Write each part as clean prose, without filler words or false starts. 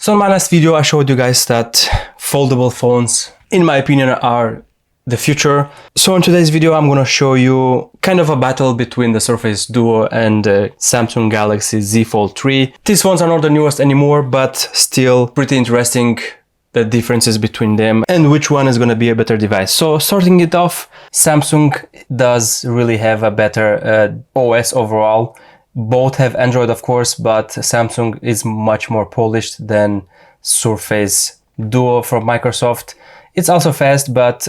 So in my last video I showed you guys that foldable phones, in my opinion, are the future. So in today's video I'm gonna show you kind of a battle between the Surface Duo and the Samsung Galaxy Z Fold 3. These phones are not the newest anymore, but still pretty interesting, the differences between them and which one is gonna be a better device. So starting it off, Samsung does really have a better OS overall. Both have Android, of course, but Samsung is much more polished than Surface Duo from Microsoft. It's also fast, but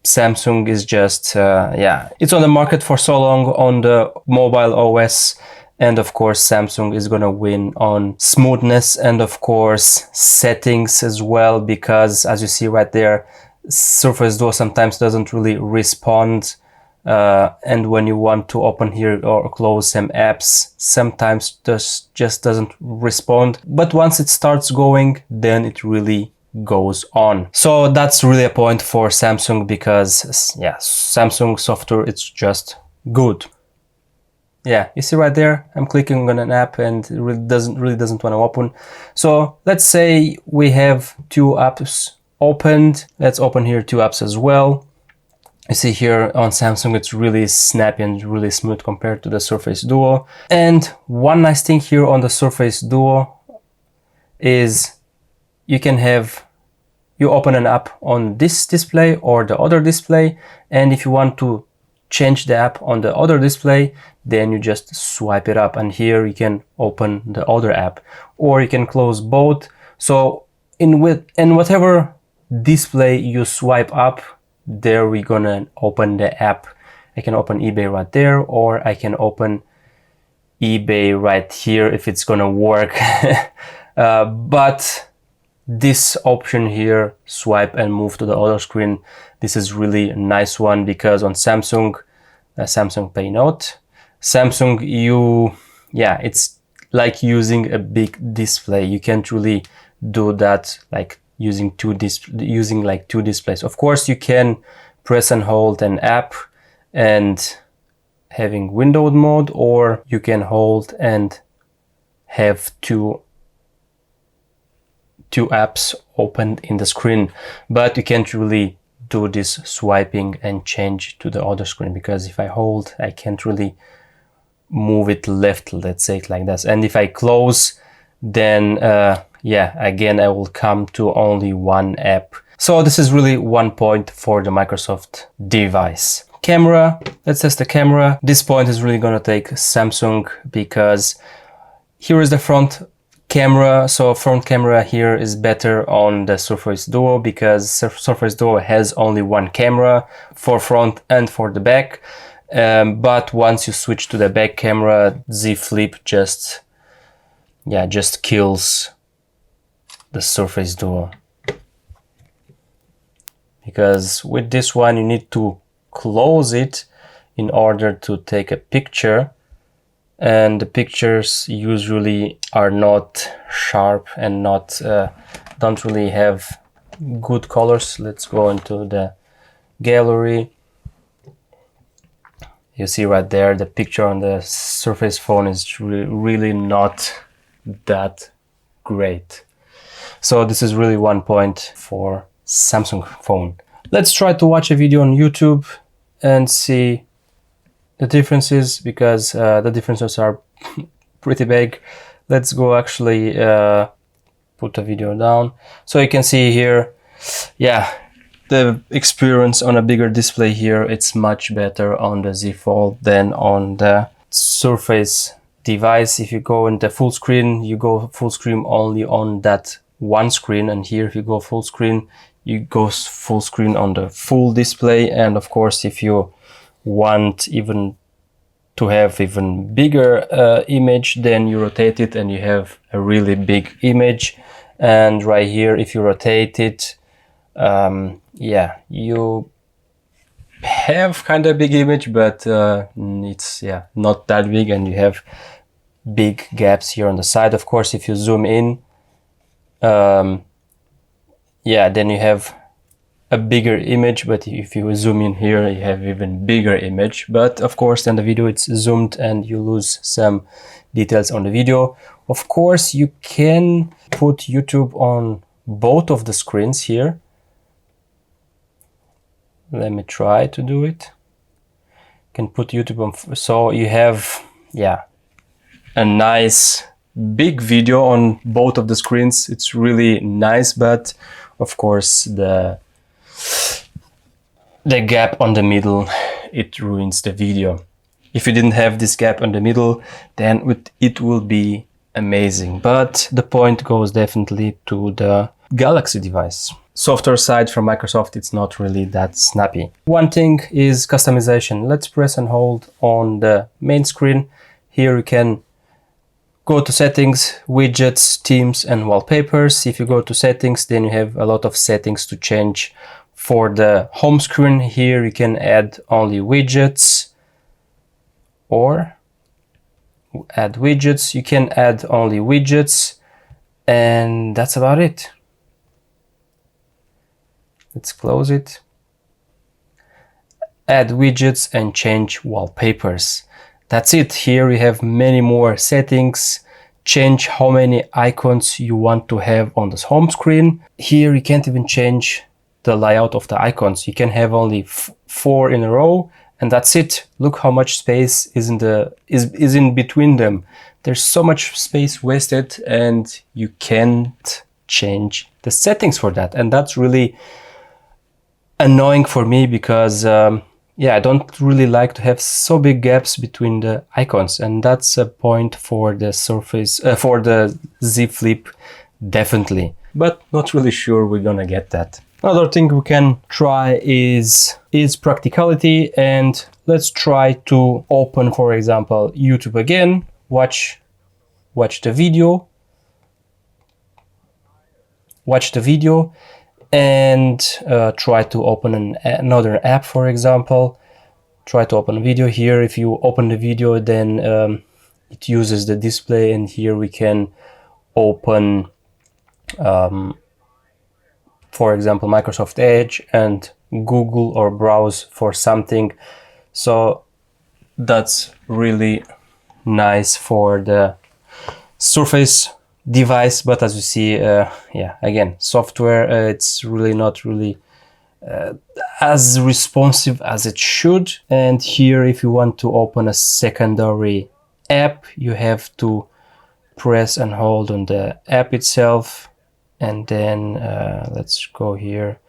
Samsung is just, it's on the market for so long on the mobile OS. And of course, Samsung is gonna win on smoothness and of course settings as well, because as you see right there, Surface Duo sometimes doesn't really respond. And when you want to open here or close some apps, sometimes just doesn't respond. But once it starts going, then it really goes on. So that's really a point for Samsung, because yeah, Samsung software, it's just good. Yeah, you see right there, I'm clicking on an app and it really doesn't want to open. So let's say we have two apps opened. Let's open here two apps as well. You see here on Samsung, it's really snappy and really smooth compared to the Surface Duo. And one nice thing here on the Surface Duo is you open an app on this display or the other display. And if you want to change the app on the other display, then you just swipe it up. And here you can open the other app, or you can close both. So in whatever display you swipe up, there we're gonna open the app. I can open eBay right there, or I can open eBay right here if it's gonna work. But this option here, swipe and move to the other screen, this is really a nice one, because on Samsung, Samsung Pay Note, Samsung, it's like using a big display. You can't really do that like using two displays. Of course, you can press and hold an app and having windowed mode, or you can hold and have two apps opened in the screen, but you can't really do this swiping and change to the other screen, because if I hold, I can't really move it left, let's say it like this. And if I close, then again, I will come to only one app. So this is really one point for the Microsoft device. Camera, let's test the camera. This point is really gonna take Samsung, because here is the front camera. So front camera here is better on the Surface Duo, because Surface Duo has only one camera for front and for the back. But once you switch to the back camera, Z Flip just kills the Surface Duo, because with this one you need to close it in order to take a picture, and the pictures usually are not sharp and don't really have good colors. Let's go into the gallery. You see right there, the picture on the Surface phone is really not that great. So this is really one point for Samsung phone. Let's try to watch a video on YouTube and see the differences, because the differences are pretty big. Let's go actually put the video down. So you can see here, the experience on a bigger display here, it's much better on the Z Fold than on the Surface device. If you go into full screen, you go full screen only on that one screen, and here if you go full screen, you go full screen on the full display. And of course, if you want even to have even bigger image, then you rotate it and you have a really big image. And right here, if you rotate it, you have kind of big image, but it's not that big, and you have big gaps here on the side. Of course, if you zoom in, then you have a bigger image, but if you zoom in here, you have even bigger image. But of course, then the video it's zoomed and you lose some details on the video. Of course, you can put YouTube on both of the screens here. Let me try to do it. Can put YouTube on, so you have, yeah, a nice big video on both of the screens. It's really nice, but of course the gap on the middle, it ruins the video. If you didn't have this gap on the middle, then it will be amazing. But the point goes definitely to the Galaxy device. Software side from Microsoft, it's not really that snappy. One thing is customization. Let's press and hold on the main screen. Here you can go to settings, widgets, themes and wallpapers. If you go to settings, then you have a lot of settings to change. For the home screen here, you can add only widgets or add widgets. You can add only widgets, and that's about it. Let's close it. Add widgets and change wallpapers. That's it. Here we have many more settings. Change how many icons you want to have on this home screen. Here you can't even change the layout of the icons. You can have only 4 in a row, and that's it. Look how much space is in between them. There's so much space wasted, and you can't change the settings for that. And that's really annoying for me because yeah, I don't really like to have so big gaps between the icons, and that's a point for the Surface, for the Z Flip, definitely. But not really sure we're gonna get that. Another thing we can try is Practicality, and let's try to open, for example, YouTube again, watch the video, and try to open another app, for example. Try to open a video here. If you open the video, then it uses the display, and here we can open, for example, Microsoft Edge and Google or browse for something. So that's really nice for the Surface device, but as you see, yeah, again, software, it's really not really as responsive as it should. And here, if you want to open a secondary app, you have to press and hold on the app itself, and then let's go here,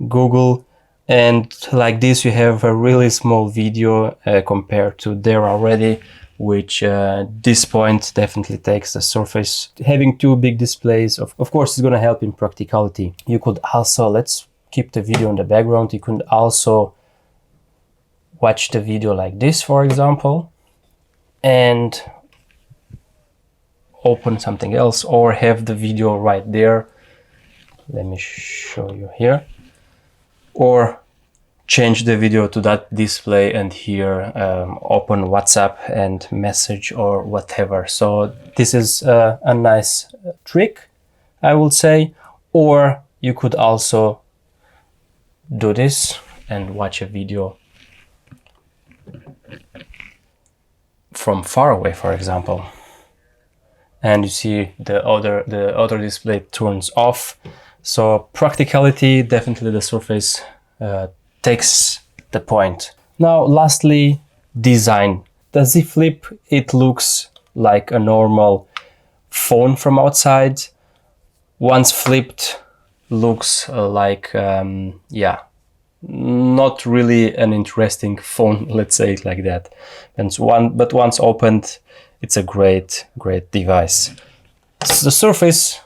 Google, and like this you have a really small video compared to there already, which this point definitely takes the Surface. Having 2 big displays, of course, is going to help in practicality. You could also, let's keep the video in the background, you could also watch the video like this, for example, and open something else, or have the video right there. Let me show you here. Or change the video to that display, and here open WhatsApp and message or whatever. So this is a nice trick, I would say. Or you could also do this and watch a video from far away, for example, and you see the other display turns off. So practicality, definitely the Surface takes the point. Now lastly, design. The Z Flip, it looks like a normal phone from outside. Once flipped, looks like yeah, not really an interesting phone, let's say it like that. But once opened, it's a great device. The Surface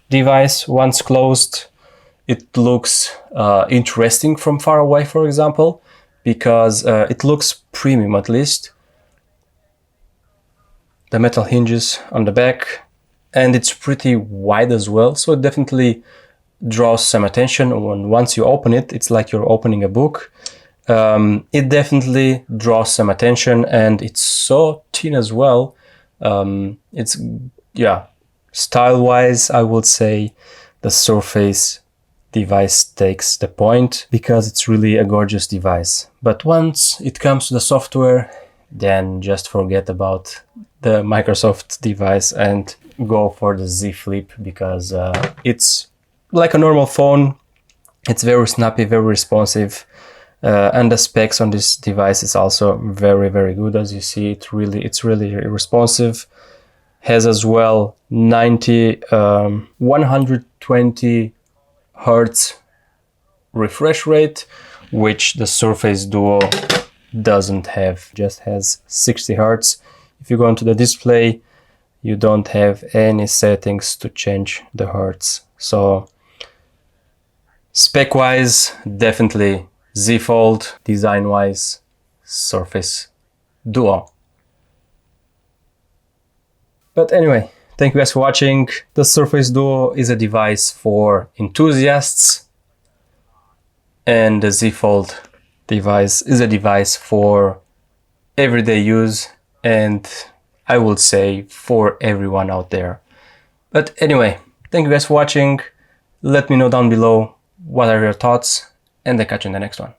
device, once closed, it looks interesting from far away, for example, because it looks premium, at least. The metal hinges on the back, and it's pretty wide as well, so it definitely draws some attention. Once you open it, it's like you're opening a book. It definitely draws some attention, and it's so thin as well. It's, yeah, style-wise, I would say the Surface device takes the point, because it's really a gorgeous device. But once it comes to the software, then just forget about the Microsoft device and go for the Z Flip, because it's like a normal phone. It's very snappy, very responsive, and the specs on this device is also very, very good. As you see, it's really responsive. Has as well 120 Hertz refresh rate, which the Surface Duo doesn't have, just has 60 Hertz. If you go into the display, you don't have any settings to change the Hertz. So spec wise, definitely Z Fold. Design wise, Surface Duo. But anyway, thank you guys for watching. The Surface Duo is a device for enthusiasts, and the Z Fold device is a device for everyday use, and I would say for everyone out there. But anyway, thank you guys for watching. Let me know down below what are your thoughts, and I'll catch you in the next one.